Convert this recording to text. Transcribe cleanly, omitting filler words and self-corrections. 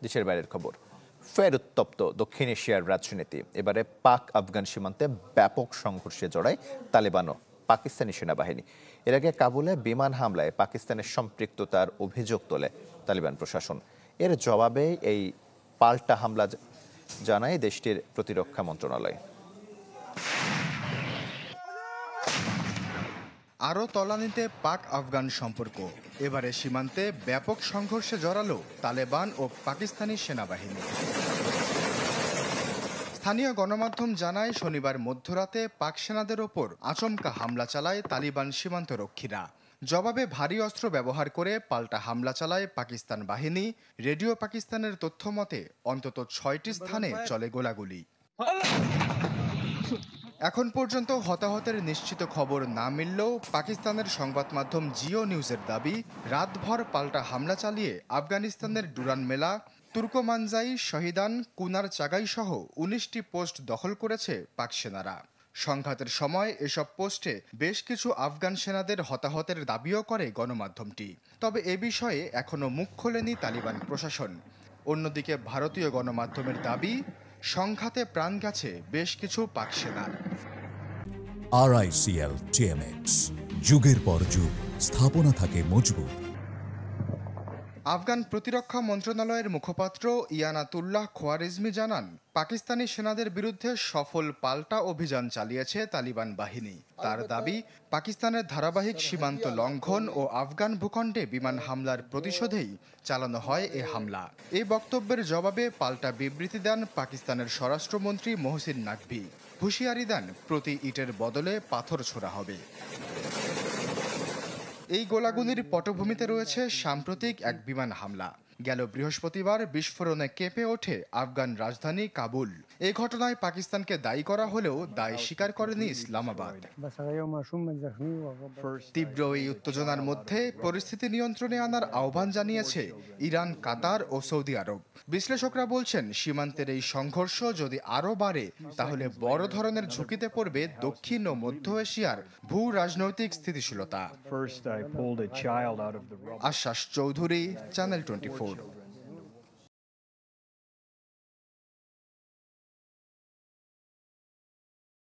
দেশের বাইরের খবর, ফের উত্তপ্ত দক্ষিণ এশিয়ার রাজনীতি। এবারে পাক আফগান সীমান্তে ব্যাপক সংঘর্ষে জড়ায় তালেবান ও পাকিস্তানি সেনাবাহিনী। এর আগে কাবুলে বিমান হামলায় পাকিস্তানের সম্পৃক্ততার অভিযোগ তোলে তালিবান প্রশাসন। এর জবাবে এই পাল্টা হামলা জানায় দেশটির প্রতিরক্ষা মন্ত্রণালয়। আরও তলানিতে পাক আফগান সম্পর্ক। এবারে সীমান্তে ব্যাপক সংঘর্ষে জড়ালো তালেবান ও পাকিস্তানি সেনাবাহিনী। স্থানীয় গণমাধ্যম জানায়, শনিবার মধ্যরাতে পাক সেনাদের ওপর আচমকা হামলা চালায় তালিবান সীমান্তরক্ষীরা। জবাবে ভারী অস্ত্র ব্যবহার করে পাল্টা হামলা চালায় পাকিস্তান বাহিনী। রেডিও পাকিস্তানের তথ্য মতে অন্তত 6টি স্থানে চলে গোলাগুলি। এখন পর্যন্ত হতাহতের নিশ্চিত খবর না মিললেও পাকিস্তানের সংবাদ মাধ্যম জিও নিউজের দাবি, রাতভর পাল্টা হামলা চালিয়ে আফগানিস্তানের ডুরান মেলা, তুর্কমানজাই, শহীদান, কুনার চাগাই সহ 19টি পোস্ট দখল করেছে পাক সেনারা। সংঘাতের সময় এসব পোস্টে বেশ কিছু আফগান সেনাদের হতাহতের দাবিও করে গণমাধ্যমটি। তবে এ বিষয়ে এখনও মুখ খোলেনি তালিবান প্রশাসন। অন্যদিকে ভারতীয় গণমাধ্যমের দাবি, সংঘাতে প্রাণ গেছে বেশ কিছু পাক সেনার। RICL TMX, যুগের পর যুগ স্থাপনা থাকে মজবুত। আফগান প্রতিরক্ষা মন্ত্রণালয়ের মুখপাত্র ইয়ানাতুল্লাহ খোয়ারিজমি জানান, পাকিস্তানি সেনাদের বিরুদ্ধে সফল পাল্টা অভিযান চালিয়েছে তালিবান বাহিনী। তার দাবি, পাকিস্তানের ধারাবাহিক সীমান্ত লঙ্ঘন ও আফগান ভূখণ্ডে বিমান হামলার প্রতিশোধেই চালানো হয় এ হামলা। এই বক্তব্যের জবাবে পাল্টা বিবৃতি দেন পাকিস্তানের স্বরাষ্ট্রমন্ত্রী মোহসিন নাকভি। হুঁশিয়ারি দেন, প্রতি ইটের বদলে পাথর ছোড়া হবে। এই গোলাগুলির পটভূমিতে রয়েছে সাম্প্রতিক এক বিমান হামলা। গেল বৃহস্পতিবার বিস্ফোরণে কেঁপে ওঠে আফগান রাজধানী কাবুল। এই ঘটনায় পাকিস্তানকে দায়ী করা হলেও দায় স্বীকার করেনি ইসলামাবাদ। তীব্র এই উত্তেজনার মধ্যে পরিস্থিতি নিয়ন্ত্রণে আনার আহ্বান জানিয়েছে ইরান, কাতার ও সৌদি আরব। বিশ্লেষকরা বলছেন, সীমান্তের এই সংঘর্ষ যদি আরও বাড়ে তাহলে বড় ধরনের ঝুঁকিতে পড়বে দক্ষিণ ও মধ্য এশিয়ার ভূ রাজনৈতিক স্থিতিশীলতা। আশ্বাস চৌধুরী, চ্যানেল 24।